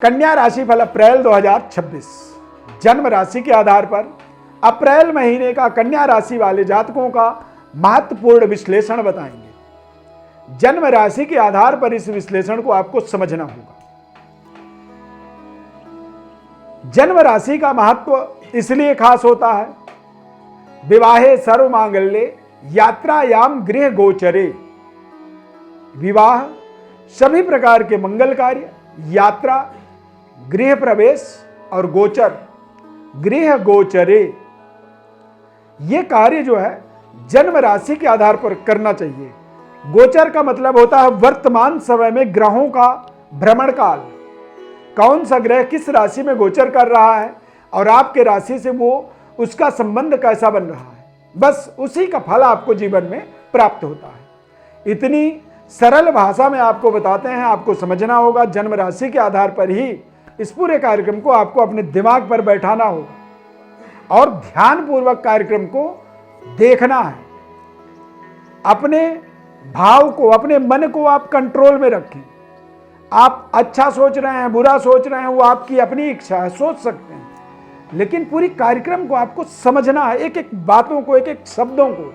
कन्या राशि फल अप्रैल 2026 जन्म राशि के आधार पर अप्रैल महीने का कन्या राशि वाले जातकों का महत्वपूर्ण विश्लेषण बताएंगे। जन्म राशि के आधार पर इस विश्लेषण को आपको समझना होगा। जन्म राशि का महत्व इसलिए खास होता है, विवाहे सर्व मांगल्ये यात्रायाम गृह गोचरे। विवाह, सभी प्रकार के मंगल कार्य, यात्रा, गृह प्रवेश और गोचर, गृह गोचरे, ये कार्य जो है जन्म राशि के आधार पर करना चाहिए। गोचर का मतलब होता है वर्तमान समय में ग्रहों का भ्रमण काल, कौन सा ग्रह किस राशि में गोचर कर रहा है और आपके राशि से वो उसका संबंध कैसा बन रहा है, बस उसी का फल आपको जीवन में प्राप्त होता है। इतनी सरल भाषा में आपको बताते हैं, आपको समझना होगा। जन्म राशि के आधार पर ही इस पूरे कार्यक्रम को आपको अपने दिमाग पर बैठाना होगा और ध्यान पूर्वक कार्यक्रम को देखना है। अपने भाव को, अपने मन को आप कंट्रोल में रखें। आप अच्छा सोच रहे हैं, बुरा सोच रहे हैं, वो आपकी अपनी इच्छा है, सोच सकते हैं, लेकिन पूरी कार्यक्रम को आपको समझना है, एक एक बातों को, एक एक शब्दों को।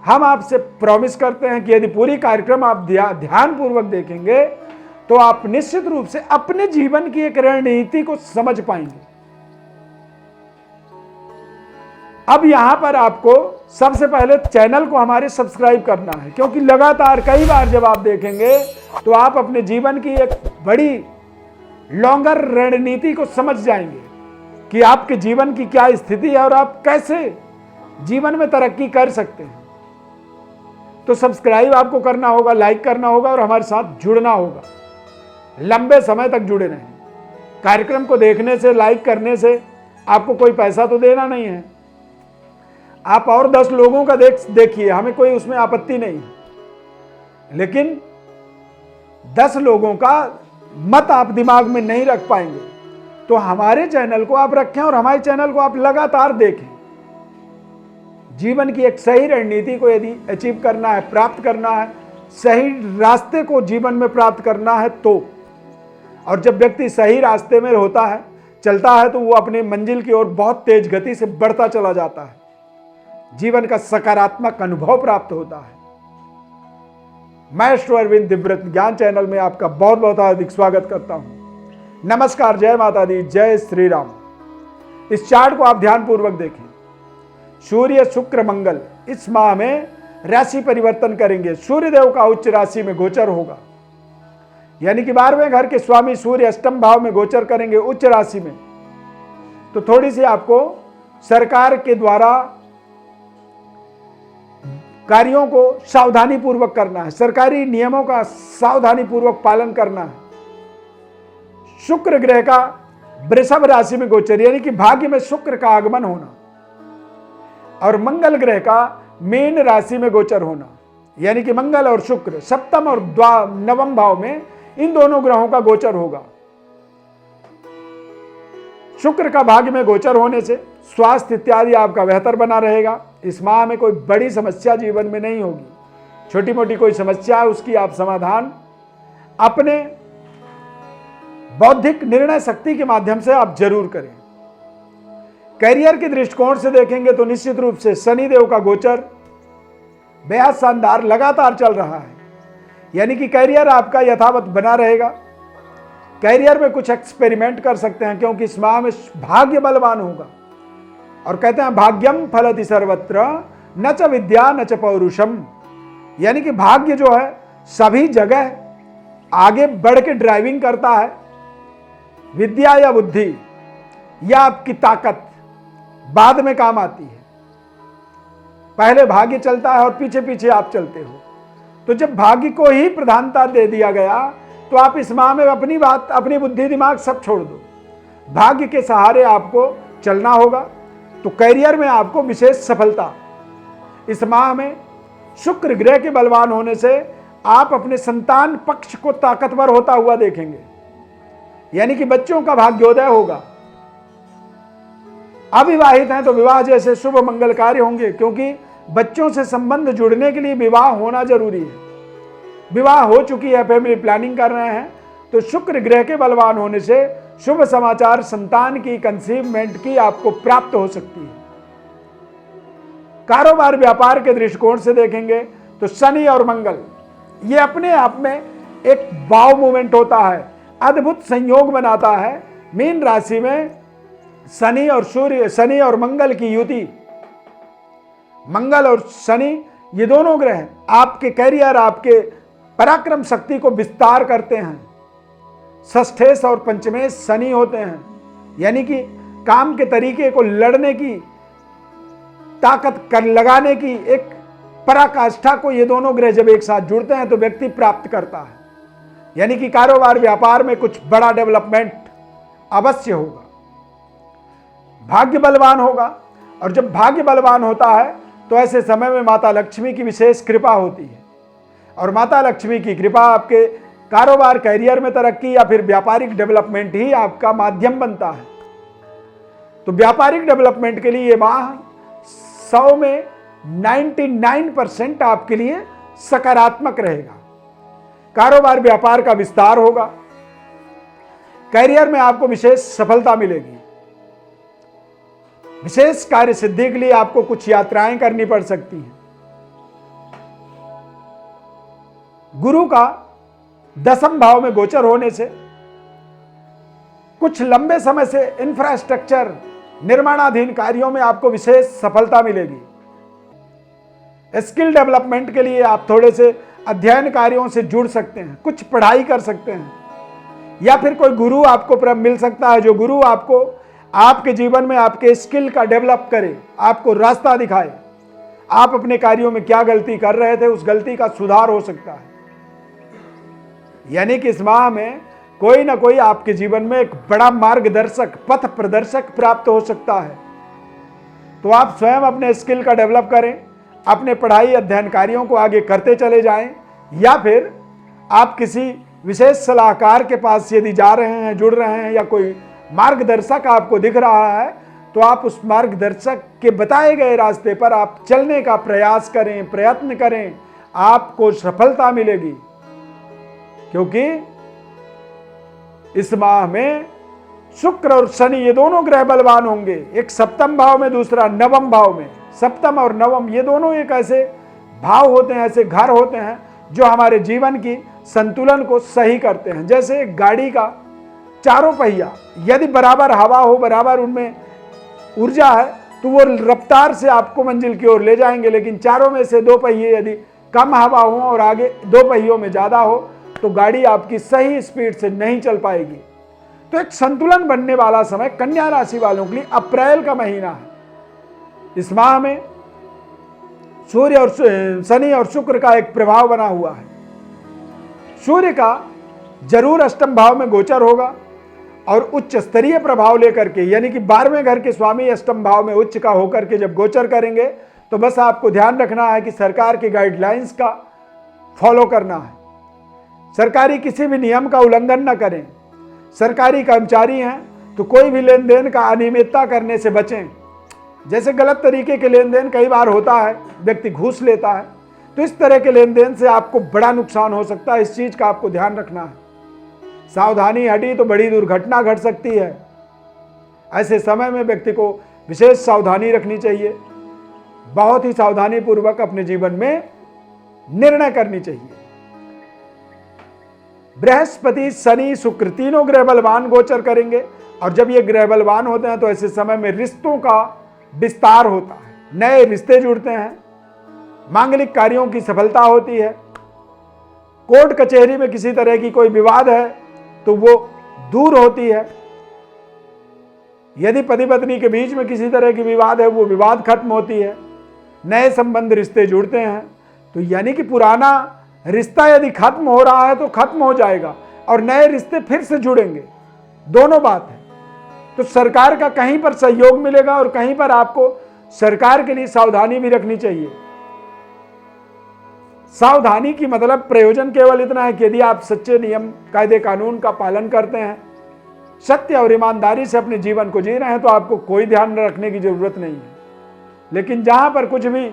हम आपसे प्रॉमिस करते हैं कि यदि पूरी कार्यक्रम आप ध्यान पूर्वक देखेंगे तो आप निश्चित रूप से अपने जीवन की एक रणनीति को समझ पाएंगे। अब यहां पर आपको सबसे पहले चैनल को हमारे सब्सक्राइब करना है, क्योंकि लगातार कई बार जब आप देखेंगे तो आप अपने जीवन की एक बड़ी लॉन्गर रणनीति को समझ जाएंगे कि आपके जीवन की क्या स्थिति है और आप कैसे जीवन में तरक्की कर सकते हैं। तो सब्सक्राइब आपको करना होगा, लाइक करना होगा और हमारे साथ जुड़ना होगा। लंबे समय तक जुड़े रहें। कार्यक्रम को देखने से, लाइक करने से आपको कोई पैसा तो देना नहीं है। आप और 10 लोगों का देखिए, हमें कोई उसमें आपत्ति नहीं है, लेकिन 10 लोगों का मत आप दिमाग में नहीं रख पाएंगे। तो हमारे चैनल को आप रखें और हमारे चैनल को आप लगातार देखें। जीवन की एक सही रणनीति को यदि अचीव करना है, प्राप्त करना है, सही रास्ते को जीवन में प्राप्त करना है तो, और जब व्यक्ति सही रास्ते में होता है, चलता है, तो वो अपने मंजिल की ओर बहुत तेज गति से बढ़ता चला जाता है। जीवन का सकारात्मक अनुभव प्राप्त होता है। मैं श्री अरविंद दिव्यव्रत ज्ञान चैनल में आपका बहुत बहुत हार्दिक स्वागत करता हूं। नमस्कार, जय माता दी, जय श्री राम। इस चार्ट को आप ध्यान पूर्वक देखें। सूर्य, शुक्र, मंगल इस माह में राशि परिवर्तन करेंगे। सूर्य देव का उच्च राशि में गोचर होगा, यानी कि 12वें घर के स्वामी सूर्य अष्टम भाव में गोचर करेंगे उच्च राशि में। तो थोड़ी सी आपको सरकार के द्वारा कार्यों को सावधानी पूर्वक करना है, सरकारी नियमों का सावधानी पूर्वक पालन करना है। शुक्र ग्रह का वृषभ राशि में गोचर, यानी कि भाग्य में शुक्र का आगमन होना, और मंगल ग्रह का मीन राशि में गोचर होना, यानी कि मंगल और शुक्र सप्तम और नवम भाव में इन दोनों ग्रहों का गोचर होगा। शुक्र का भाग्य में गोचर होने से स्वास्थ्य इत्यादि आपका बेहतर बना रहेगा। इस माह में कोई बड़ी समस्या जीवन में नहीं होगी। छोटी मोटी कोई समस्या है, उसकी आप समाधान अपने बौद्धिक निर्णय शक्ति के माध्यम से आप जरूर करें। करियर के दृष्टिकोण से देखेंगे तो निश्चित रूप से शनि देव का गोचर बेहद शानदार लगातार चल रहा है, यानी कि करियर आपका यथावत बना रहेगा। करियर में कुछ एक्सपेरिमेंट कर सकते हैं, क्योंकि इस माह में भाग्य बलवान होगा। और कहते हैं भाग्यम फलति सर्वत्र न च विद्या न च पौरुषम, यानी कि भाग्य जो है सभी जगह आगे बढ़ के ड्राइविंग करता है। विद्या या बुद्धि या आपकी ताकत बाद में काम आती है, पहले भाग्य चलता है और पीछे पीछे आप चलते हो। तो जब भाग्य को ही प्रधानता दे दिया गया तो आप इस माह में अपनी बात, अपनी बुद्धि दिमाग सब छोड़ दो, भाग्य के सहारे आपको चलना होगा। तो करियर में आपको विशेष सफलता इस माह में शुक्र ग्रह के बलवान होने से आप अपने संतान पक्ष को ताकतवर होता हुआ देखेंगे, यानी कि बच्चों का भाग्योदय होगा। अविवाहित हैं तो विवाह जैसे शुभ मंगल कार्य होंगे, क्योंकि बच्चों से संबंध जुड़ने के लिए विवाह होना जरूरी है। विवाह हो चुकी है, फैमिली प्लानिंग कर रहे हैं, तो शुक्र ग्रह के बलवान होने से शुभ समाचार संतान की कंसीवमेंट की आपको प्राप्त हो सकती है। कारोबार व्यापार के दृष्टिकोण से देखेंगे तो शनि और मंगल ये अपने आप में एक वाव मूवमेंट होता है, अद्भुत संयोग बनाता है। मीन राशि में शनि और मंगल की युति, मंगल और शनि ये दोनों ग्रह आपके कैरियर, आपके पराक्रम शक्ति को विस्तार करते हैं। षष्ठेश और पंचमेश शनि होते हैं, यानी कि काम के तरीके को लड़ने की ताकत कर लगाने की एक पराकाष्ठा को ये दोनों ग्रह जब एक साथ जुड़ते हैं तो व्यक्ति प्राप्त करता है। यानी कि कारोबार व्यापार में कुछ बड़ा डेवलपमेंट अवश्य होगा। भाग्य बलवान होगा, और जब भाग्य बलवान होता है तो ऐसे समय में माता लक्ष्मी की विशेष कृपा होती है, और माता लक्ष्मी की कृपा आपके कारोबार कैरियर में तरक्की या फिर व्यापारिक डेवलपमेंट ही आपका माध्यम बनता है। तो व्यापारिक डेवलपमेंट के लिए ये माह 100 में 99% आपके लिए सकारात्मक रहेगा। कारोबार व्यापार का विस्तार होगा, कैरियर में आपको विशेष सफलता मिलेगी। विशेष कार्य सिद्धि के लिए आपको कुछ यात्राएं करनी पड़ सकती हैं। गुरु का 10वें भाव में गोचर होने से कुछ लंबे समय से इंफ्रास्ट्रक्चर निर्माणाधीन कार्यों में आपको विशेष सफलता मिलेगी। स्किल डेवलपमेंट के लिए आप थोड़े से अध्ययन कार्यों से जुड़ सकते हैं, कुछ पढ़ाई कर सकते हैं, या फिर कोई गुरु आपको मिल सकता है जो गुरु आपको आपके जीवन में आपके स्किल का डेवलप करे, आपको रास्ता दिखाए। आप अपने कार्यों में क्या गलती कर रहे थे उस गलती का सुधार हो सकता है। यानी कि इस माह में कोई ना कोई आपके जीवन में एक बड़ा मार्गदर्शक, पथ प्रदर्शक प्राप्त हो सकता है। तो आप स्वयं अपने स्किल का डेवलप करें, अपने पढ़ाई अध्ययन कार्यों को आगे करते चले जाएं, या फिर आप किसी विशेष सलाहकार के पास यदि जा रहे हैं, जुड़ रहे हैं, या कोई मार्गदर्शक आपको दिख रहा है तो आप उस मार्गदर्शक के बताए गए रास्ते पर आप चलने का प्रयास करें, प्रयत्न करें, आपको सफलता मिलेगी। क्योंकि इस माह में शुक्र और शनि ये दोनों ग्रह बलवान होंगे, एक 7वें भाव में, दूसरा 9वें भाव में। 7वां और 9वां ये दोनों एक ऐसे भाव होते हैं, ऐसे घर होते हैं जो हमारे जीवन की संतुलन को सही करते हैं। जैसे गाड़ी का चारों पहिया यदि बराबर हवा हो, बराबर उनमें ऊर्जा है, तो वो रफ्तार से आपको मंजिल की ओर ले जाएंगे। लेकिन चारों में से 2 पहिए यदि कम हवा हो और आगे 2 पहियों में ज़्यादा हो तो गाड़ी आपकी सही स्पीड से नहीं चल पाएगी। तो एक संतुलन बनने वाला समय कन्या राशि वालों के लिए अप्रैल का महीना है। इस माह में सूर्य और शनि और शुक्र का एक प्रभाव बना हुआ है। सूर्य का जरूर 8वें भाव में गोचर होगा और उच्च स्तरीय प्रभाव लेकर के, यानी कि 12वें घर के स्वामी 8वें भाव में उच्च का होकर के जब गोचर करेंगे तो बस आपको ध्यान रखना है कि सरकार की गाइडलाइंस का फॉलो करना है। सरकारी किसी भी नियम का उल्लंघन न करें। सरकारी कर्मचारी हैं तो कोई भी लेन देन का अनियमितता करने से बचें। जैसे गलत तरीके के लेन देन कई बार होता है, व्यक्ति घूस लेता है, तो इस तरह के लेन देन से आपको बड़ा नुकसान हो सकता है। इस चीज का आपको ध्यान रखना है। सावधानी हटी तो बड़ी दुर्घटना घट सकती है। ऐसे समय में व्यक्ति को विशेष सावधानी रखनी चाहिए। बहुत ही सावधानी पूर्वक अपने जीवन में निर्णय करनी चाहिए। बृहस्पति, शनि, शुक्र तीनों ग्रह बलवान गोचर करेंगे, और जब ये ग्रह बलवान होते हैं तो ऐसे समय में रिश्तों का विस्तार होता है, नए रिश्ते जुड़ते हैं, मांगलिक कार्यों की सफलता होती है। कोर्ट कचहरी में किसी तरह की कोई विवाद है तो वो दूर होती है। यदि पति पत्नी के बीच में किसी तरह की विवाद है, वो विवाद खत्म होती है। नए संबंध रिश्ते जुड़ते हैं। तो यानी कि पुराना रिश्ता यदि खत्म हो रहा है तो खत्म हो जाएगा और नए रिश्ते फिर से जुड़ेंगे, दोनों बात है। तो सरकार का कहीं पर सहयोग मिलेगा और कहीं पर आपको सरकार के लिए सावधानी भी रखनी चाहिए। सावधानी की मतलब प्रयोजन केवल इतना है कि यदि आप सच्चे नियम, कायदे, कानून का पालन करते हैं, सत्य और ईमानदारी से अपने जीवन को जी रहे हैं, तो आपको कोई ध्यान रखने की जरूरत नहीं है। लेकिन जहां पर कुछ भी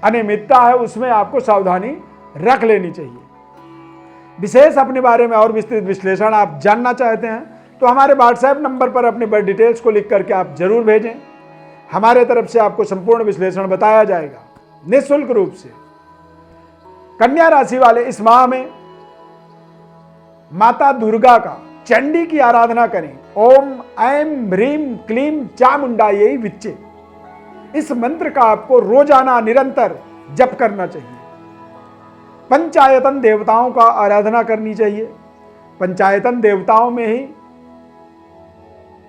अनियमितता है उसमें आपको सावधानी रख लेनी चाहिए। विशेष अपने बारे में और विस्तृत विश्लेषण आप जानना चाहते हैं तो हमारे व्हाट्सएप नंबर पर अपने बर्थ डिटेल्स को लिख करके आप जरूर भेजें। हमारे तरफ से आपको संपूर्ण विश्लेषण बताया जाएगा निःशुल्क रूप से। कन्या राशि वाले इस माह में माता दुर्गा का चंडी की आराधना करें। ओम ऐं ह्रीं क्लीं चामुंडायै विच्चे, इस मंत्र का आपको रोजाना निरंतर जप करना चाहिए। पंचायतन देवताओं का आराधना करनी चाहिए। पंचायतन देवताओं में ही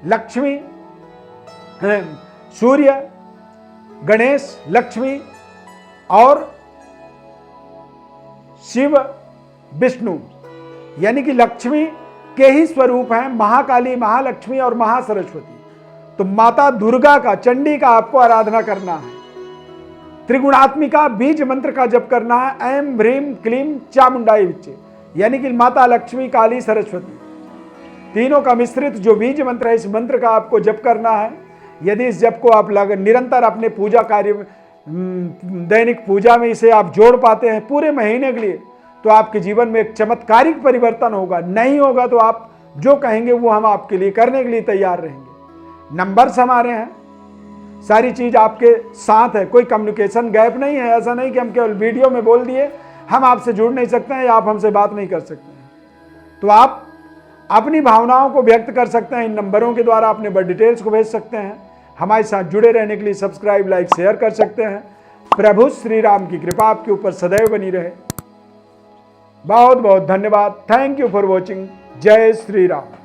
लक्ष्मी, सूर्य, गणेश, लक्ष्मी और शिव, विष्णु, यानी कि लक्ष्मी के ही स्वरूप हैं महाकाली, महालक्ष्मी और महासरस्वती। तो माता दुर्गा का, चंडी का आपको आराधना करना है। त्रिगुणात्मिका बीज मंत्र का जप करना है। ऐं ह्रीं क्लीं चामुंडायै विच्चे, यानी कि माता लक्ष्मी, काली, सरस्वती तीनों का मिश्रित जो बीज मंत्र है, इस मंत्र का आपको जप करना है। यदि इस जप को आप निरंतर अपने पूजा कार्य में, दैनिक पूजा में इसे आप जोड़ पाते हैं पूरे महीने के लिए, तो आपके जीवन में एक चमत्कारिक परिवर्तन होगा। नहीं होगा तो आप जो कहेंगे वो हम आपके लिए करने के लिए तैयार रहेंगे। नंबर्स हमारे हैं, सारी चीज आपके साथ है, कोई कम्युनिकेशन गैप नहीं है। ऐसा नहीं कि हम केवल वीडियो में बोल दिए हम आपसे जुड़ नहीं सकते हैं या आप हमसे बात नहीं कर सकते हैं। तो आप अपनी भावनाओं को व्यक्त कर सकते हैं इन नंबरों के द्वारा, अपने बर्थ डिटेल्स को भेज सकते हैं। हमारे साथ जुड़े रहने के लिए सब्सक्राइब, लाइक, शेयर कर सकते हैं। प्रभु श्री राम की कृपा आपके ऊपर सदैव बनी रहे। बहुत बहुत धन्यवाद। Thank you for watching. जय श्री राम।